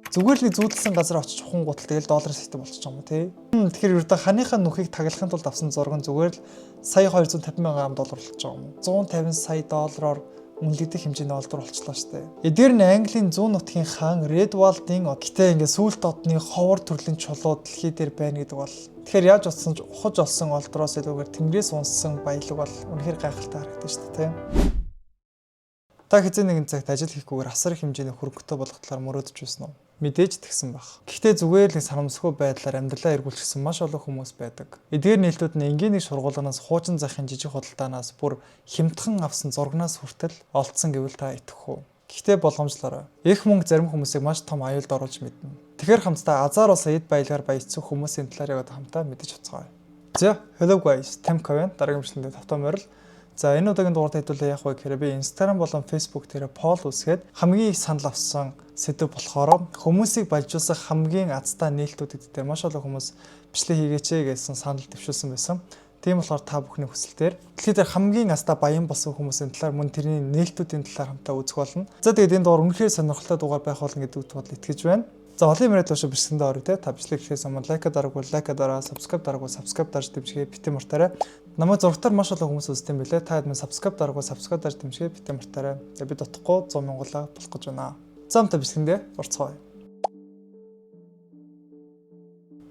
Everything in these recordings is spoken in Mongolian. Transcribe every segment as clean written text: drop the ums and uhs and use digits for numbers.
Зүгээр л зүүдэлсэн газар очиж ухангуутал тэгэл долларын систем болчих юм уу тий. Тэгэхээр ердөө ханыхаа нүхийг таглахын тулд авсан зураг нь зүгээр л сая 250 мянган доллар болж байгаа юм уу. 150 сая доллараар үнэлэгдэх хэмжээний олдвор болчихлоо шүү дээ. Эдгээр нь Английн зүүн нутгийн хаан Редвалдын гэтээ ингээ сүүлд одны ховор төрлийн чулуу дэлхий дээр байна гэдэг бол тэгэхээр яаж утсан ч ухаж олсон олдвороос илүүгээр тэнгэрээс унссан баялаг бол үнэхээр гайхалтай харагдаж шүү дээ. Та хэзээ нэгэн цагт ажил хийхгүйгээр асар хэмжээний хөрөнгөтэй болох талаар мөрөөдөж байсан уу? Мэдээж тэгсэн баг. Гэхдээ зүгээр л санамсгүй байдлаар амьдралаа эргүүлчихсэн маш олон хүмүүс байдаг. Эдгээр нээлтүүд нь энгийн нэг сургуулианаас хуучин захын жижиг худалдаанаас бүр хямдхан авсан зургнаас хүртэл олдсон гэвэл та итгэх үү? Гэхдээ болгоомжлоорой. Их мөнгө зарим хүмүүсийг маш том аюулд оруулж мэднэ. Тэгэхээр хамтдаа Азар улсын эд баялгаар баяжсан хүмүүсийн талаар яг хамтаа мэдэж уцгаая. За, hello guys, Tim Cohen дараагийн бичлэгэнд тавтаа морил. За энэ удаагийн дугаард хэдүүлээ яах вэ гэхээр би Instagram болон Facebook дээр poll үсгээд хамгийн их санал авсан сэдв болохоор хүмүүсийг баяжуулах хамгийн азтай нээлтүүдэд дээр маш олон хүмүүс бичлэг хийгээч гэсэн санал дэвшүүлсэн байсан. Тийм болохоор та бүхний хүсэлтээр дэлхийд хамгийн азтай баян болсон хүмүүсийн талаар мөн тэрний нээлтүүдийн талаар хамтаа үзэх болно. За тэгээд энэ дугаар үнэхээр сонирхолтой дугаар байх болно гэдэгт бол итгэж байна. За олон юмраа туушаа бичлэгэндээ орё те. Та бичлэг хийхээс өмнө лайк дараагүй лайк дараа, subscribe дараагүй subscribe дарж дэмжгээ битэн мартаарай. Намайг зургатаар маш олон хүмүүс үздэг юм билээ. Та хэд subscribe дараагүй subscribe дарж дэмжгээ битэн мартаарай. Би дутхгүй 100 мянгалаа болох гэж байна. За хамтаа бичлэгэндээ орцгоё.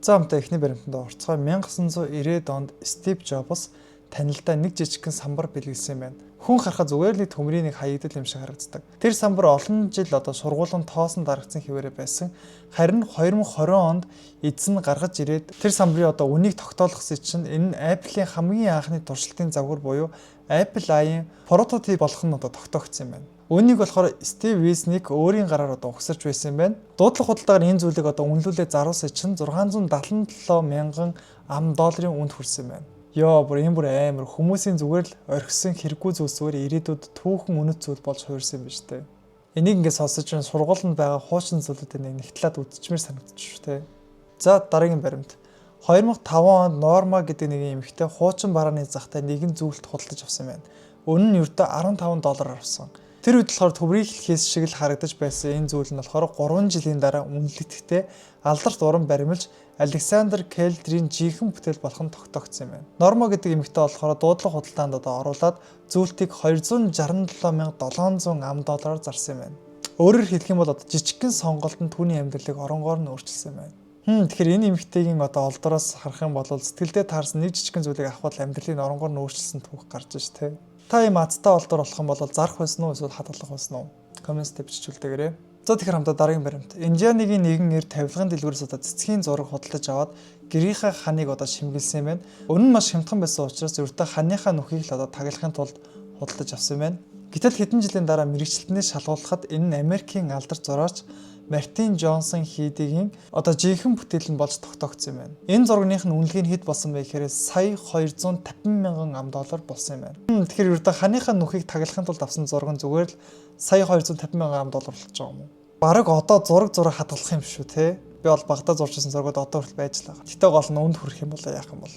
За хамтаа эхний баримтанд орцгоё. 1990-ад онд Стив Джобс танилдаа нэг жижигхэн самбар бэлгэлсэн юм байна. Хүн харахад зүгээр л төмрийн нэг хаягдл юм шиг харагддаг. Тэр самбар олон жил сургуулийн тоосон дарагдсан хэвээрээ байсан. Харин 2020 онд эзэн гаргаж ирээд тэр самбарын үнийг тогтоолгосон чинь энэ нь Apple-ийн хамгийн анхны туршилтын загвар буюу Apple I-ийн прототип болох нь тогтоогдсон юм байна. Үүнийг болохоор Стив Визник өөрийн гараар угсарч байсан юм байна. Дуудлага худалдаагаар энэ зүйлийг үнэлүүлээ заруулсан чинь 677 мянган $. Үнд хүрсэн юм байна. Йоо бүр амар хүмүүсийн зүгээр л орхисон хэрэггүй зүйлс зүгээр ирээдүйд түүхэн үнэт зүйл болж хуурсан юм биш үү? Энийг ингээд сонсож чинь сургуулинд байгаа хуучин зүйлүүдийн нэг талаад үдчмээр санагдчих шүү дээ. За дараагийн баримт. 2005 онд Норма гэдэг нэг эмэгтэй хуучин барааны захтай нэгэн зүйлд худалдаж авсан байна. Үнэ нь ердөө $15 авсан. Тэр үед болохоор төмрийн хэлхээс шиг л харагдаж байсан энэ зүйл нь болохоор 3 жилийн дараа үнэлэгдэхдээ алдарт уран баримлж Александр Келдрийн жинхэнэ бүтээл болох нь тогтоогдсон юм байна. Норма гэдэг эмэгтэй болохоор дуудлага худалдаанд оруулаад зүйлтийг $267,700 зарсан юм байна. Өөрөөр хэлэх юм бол жижигхэн сонголтод түүний амьдралыг оронгоор нь өөрчилсөн юм байна. Тэгэхээр энэ эмэгтэйгийн олдороос харах юм бол сэтгэлдээ таарсан нэг жижигхэн зүйлийг авахд амьдралыг оронгоор нь өөрчилсөн түүх гарч иж тэ. Та ийм азтай олдор болох юм бол зарах байсан уу эсвэл хадгалах байсан уу? Коммент бичүүлдээгээрэй. За тэгэхээр хамтаа дараагийн баримт. Индианыгийн нэгэн эр тавилгын дэлгүүрээс цэцгийн зураг худалдаж аваад гэрийнхаа ханыг шимгэлсэн юм байна. Өмнө нь маш хямдхан байсан учраас ердөө ханыхаа нүхийг л таглахын тулд худалдаж авсан юм байна. Гэтэл хэдэн жилийн дараа мэрэгчлэнээс шалгуулахад энэ нь Америкийн алдарт зураач Мартин Джонсон хийдигийн жинхэнэ бүтээл нь болж тогтоогдсон юм байна. Энэ зургийнхын үнэлгээ нь хэд болсон бэ гэхээр сая $250 мянган болсон юм байна. Тэгэхээр ердөө ханыхаа нүхийг таглахын тулд авсан зураг нь зүгээр л сая $250 мянган болж байгаа юм уу? Бараг зураг хадгалах юм шүү те. Би бол багтаа зурчихсан зургууд хүртэл байж л байгаа. Гэтэ гол нь үнд хүрэх юм бол яах юм бол.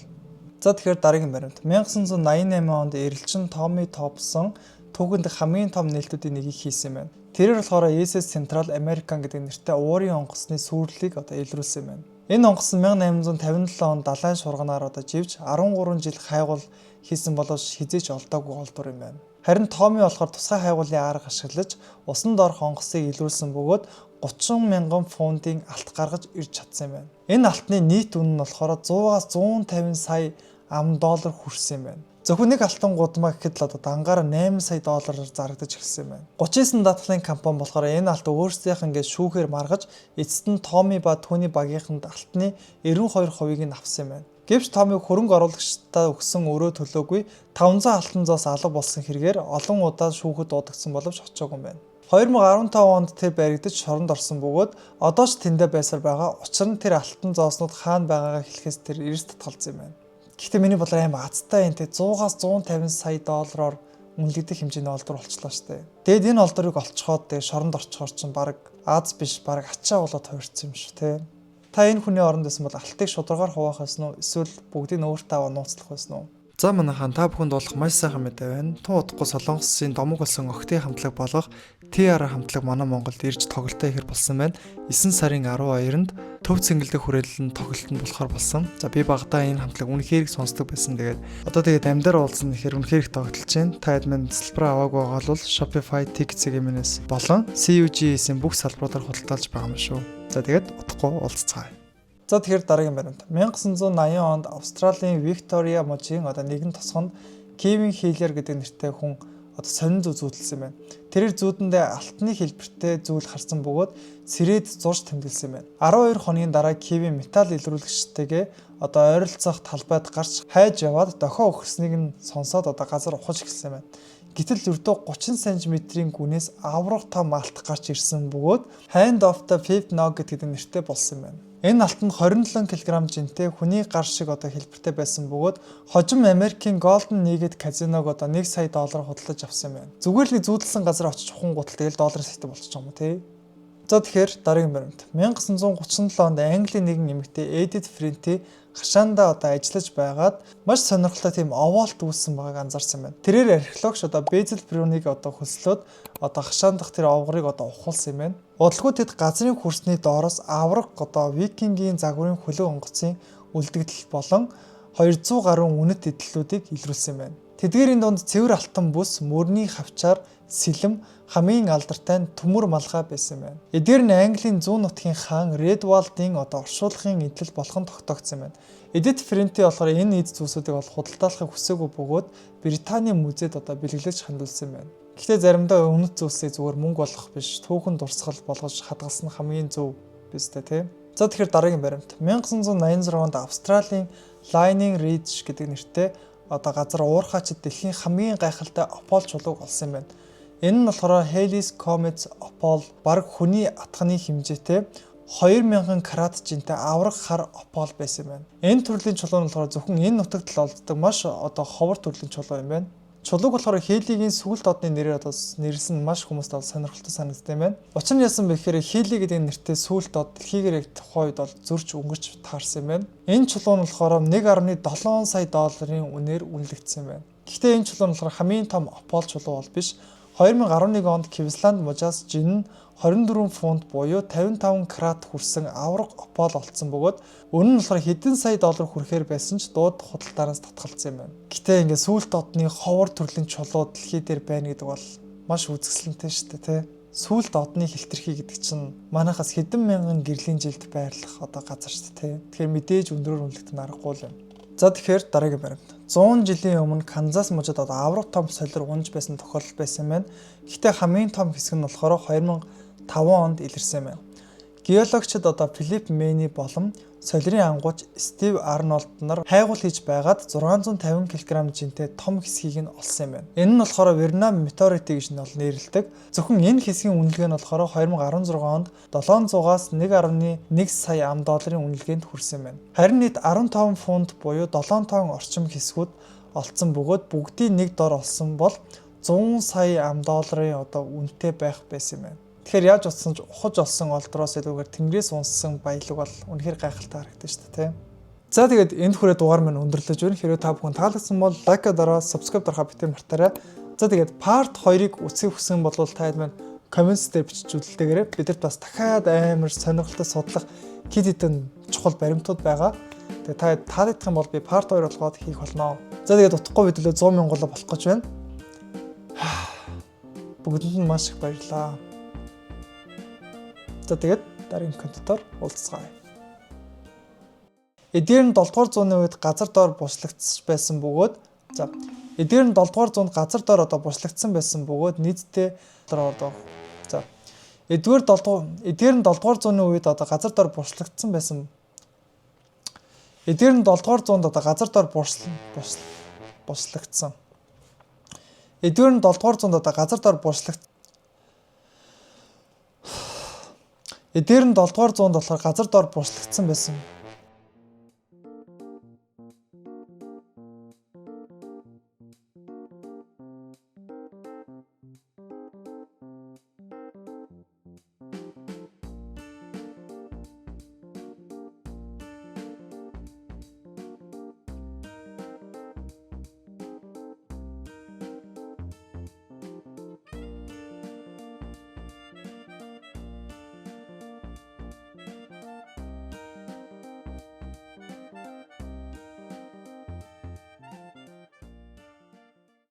За тэгэхээр дараагийн баримт. 1988 онд эрэлчин Томми Томпсон түүхэнд хамгийн том нээлтүүдийн нэгийг хийсэн юм байна. Тэрээр болохоор SS Central American гэдэг нэртэй уурын онгоцны сүрлийг илрүүлсэн юм байна. Энэ онгоц нь 1857 онд далайн шурганаар живж 13 жил хайгуул хийсэн боловч хизээч олдоогүй олдвор юм байна. Харин Томми болохоор тусгай хайгуулын арга ашиглаж усанд орох онгоцыг илрүүлсэн бөгөөд 30 мянган фунтын алт гаргаж ирж чадсан юм байна. Энэ алтны нийт үнэ нь болохоор 100-аас 150 сая $. Хүрсэн юм байна. Зөвхөн нэг алтан гудамаа гэхэд л дангаараа $8 сая зарагдаж ирсэн юм байна. 39 даатгалын компани болохоор энэ алт өөрсдийнх ингээд шүүхээр маргаж эцэст нь Томми ба түүний багийнханд алтны 92%-ийг нь авсан юм байна. Гэвч Томмиг хөрөнгө оруулагчдаа өгсөн өрөө төлөөгүй 500 алтан зоос алга болсон хэрэгээр олон удаа шүүхэд дуудагдсан боловч очоогүй юм байна. 2015 онд тэр баригдаж шоронд орсон бөгөөд одоо ч тэндээ байсаар байгаа. Учир нь тэр алтан зооснууд хаана байгаагаа хэлэхээс тэр эрс татгалзсан юм байна. Гэхдээ миний бодлоор аим азтай энэ 100-аас 150 сая $-оор үнэлэгдэх хэмжээний олдвор болчихлоо шүү дээ. Тэгэд энэ олдворыг олцоход шоронд орчхоор чинь баг аз биш баг ачаа болоод хувирсан юм шүү те. Та энэ хүний оронд байсан бол алтыг шударгаар хуваах байсан уу? Эсвэл бүгдийг өөртөө аваа нууцлах байсан уу? За манайхан та бүхэнд болох маш сайхан мэдээ байна. Тун удахгүй Солонгосын домог болсон охидын хамтлаг болох TR хамтлаг манай Монголд ирж тоглолтоо ихэр болсон байна. 9 сарын 12-нд төв цэнгэлдэх хүрээлэн тоглолтод болохоор болсон. За би багадаа энэ хамтлаг үнэхээр их сонсдог байсан. Тэгээд амьдаар уулзсан ихэр үнэхээр их тоглолж байна. Та админ салбараа аваагүй байгаа бол Shopify Tickets-ийн болон CUG-ийн бүх салбаруудаар худалдаалж байгаа юм шүү. За тэгээд удахгүй уулзцгаая. За тэгэхээр дараагийн баримт. 1980 онд Австралийн Виктория мужийн нэгэн тосгонд Кевин Хиллер гэдэг нэртэй хүн сонин зүү зүүдэлсэн байна. Тэрээр зүүдэндээ алтны хэлбэртэй зүйл харсан бөгөөд сэрээд зурж тэмдэглэсэн байна. 12 хоногийн дараа Кевин металл илрүүлэгчтэйгээ ойролцоох талбайд гарч хайж яваад дохио өгснгийг нь сонсоод газар ухаж эхэлсэн байна. Гэтэл ердөө 30 см-ийн гүнээс аврах том алт гарч ирсэн бөгөөд Hand of the Fifth Nugget гэдэг нэртэй болсон байна. Энэ алтанд 27 кг жинтэй хүний гар шиг хэлбэртэй байсан бөгөөд хожим Америкийн Golden Nugget казиног $1 сая худалдаж авсан байна. Зүгээр л зүүдэлсэн газар очиж ухан гутал тэгэл долларын сэтг болчих юм уу тий. За тэгэхээр дараагийн баримт. 1937 онд Английн нэгэн эмэгтэй Edith Frinty хашаанда ажиллаж байгаад маш сонирхолтой тийм овоолт үүссэн байгааг анзаарсан байна. Тэрээр археологч Безил Брюнийг хөслөөд хашаанд дах тэр овгорыг ухуулсан юм байна. Удалгүй тэд газрын хөрсний доороос авраг викингийн загварын хөлөө онгоцын үлдэгдэл болон 200 гаруй үнэт эдлүүдийг илрүүлсэн байна. Тэдгээрийн дунд цэвэр алтан бүс, мөрний хавчаар, сэлэм, хамгийн алдартай нь төмөр малгай байсан байна. Эдгээр нь Английн зүүн нутгийн хаан Редвалдын оршуулгын эдлэл болгон тогтоогдсон байна. Edith Frinty болохоор энэ эд зүйлсүүдийг худалдаалахыг хүсээгүй бөгөөд Британийн музейд бэлгэлж хандуулсан байна. Гэхдээ заримдаа үнэт зүйлсийг зүгээр мөнгө болгох биш, түүхэн дурсгал болгож хадгалсан нь хамгийн зөв биз дээ тий. За тэгэхээр дараагийн баримт. 1986 онд Австралийн Lightning Ridge гэдэг нэртэй газар уурхайчид дэлхийн хамгийн гайхалтай Опол чулууг олсон юм байна. Энэ нь болохоор Halley's Comet Opal бараг хүний атганы хэмжээтэй 2000 карат жинтэй авраг хар опол байсан юм байна. Энэ төрлийн чулуу нь болохоор зөвхөн энэ нутагт л олддог маш ховор төрлийн чулуу юм байна. Чулууг болохоор Хелигийн сүгэлт одны нэрээр нэрлсэн маш хүмүүст сонирхолтой санагдсан юм байна. Учир нь яасан бэ гэхээр Хели гэдэг нэртэй сүгэлт од дэлхийгээр яг тухайн үед зөрж өнгөрч таарсан юм байна. Энэ чулуу нь болохоор $1.7 сая үнээр үнэлэгдсэн юм байна. Гэхдээ энэ чулуу нь болохоор хамгийн том опол чулуу бол биш. 2011 онд Квинсланд мужаас жин нь 24 фунт буюу 55 карат хүрсэн авраг опол олцсон бөгөөд өнө нь болохоор хэдэн сая доллар хүрэхээр байсан ч дууд худалдаараас татгалцсан юм байна. Гэтэ ингээд сүүлт одны ховор төрлийн чулуу дэлхий дээр байна гэдэг бол маш үзэсгэлэнтэй шүү дээ тий. Сүүлт одны хилтерхий гэдэг чинь манайхаас хэдэн мянган гэрлийн жилд байрлах газар шүү дээ тий. Тэгэхээр мэдээж өндрөөр үнэлэгдэх аргагүй юм. За тэгэхээр дараагийн баримт. 100 жилийн өмнө Канзас мужид авраг том солир унж байсан тохиолдол байсан байна. Гэхдээ хамгийн том хэсэг нь болохоор 2005 онд илэрсэн байна. Геологчид Филипп Мэни болон солирын ангууч Стив Арнолд нар хайгуул хийж байгаад 650 кг жинтэй том хэсгийг нь олсон юм байна. Энэ нь болохоор Вернам метеорит гэж нэрлэдэг. Зөвхөн энэ хэсгийн үнэлгээ нь болохоор 2016 онд 700-аас 1.1 сая $1 үнэлгээнд хүрсэн юм байна. Харин нийт 15 фунт буюу 7 тонн орчим хэсгүүд олцсон бөгөөд бүгдийн нэг дор олсон бол 100 сая $1 үнэтэй байх байсан юм байна. Тэгэхээр яаж утсан ч ухаж олсон олдроос илүүгээр тэнгэрээс унссан баялаг бол үнэхээр гайхалтай харагдаж шүү дээ. За тэгээд энд хүрээ дугаар маань өндөрлөж байна. Хэрвээ та бүхэн таалагдсан бол лайк дараа subscribe дарахаа битгий мартаарай. За тэгээд part 2-ыг үзэх хүсэн бол та хэд маань comments дээр бичиж үзэлтээгээрэй. Бидэрт бас дахиад амар сонирхолтой судлах хэдэн чухал баримтууд байгаа. Тэгээд та таалагдах юм бол би part 2 болгоод хийх болно. За тэгээд утгагүй бидлээ 100,000 болох гэж байна. Бүгдэнд нь маш их баярлалаа. За тэгээд дараагийн контентоор уулзцгаая. Эдгээр нь 7 дугаар зууны үед газар доор буслагдсан байсан бөгөөд эдгээр нь 7 дугаар зуунд газар доор буслагдсан байсан бөгөөд нийтдээ эдгээр нь 7 дугаар зууны үед газар доор буслагдсан байсан. Эдгээр нь 7 дугаар зуунд газар доор буслагдсан. Эдгээр нь 7 дугаар зуунд газар доор буслагдсан. Эдгээр нь 7 дугаар зуунд болохоор газар доор буслагдсан байсан.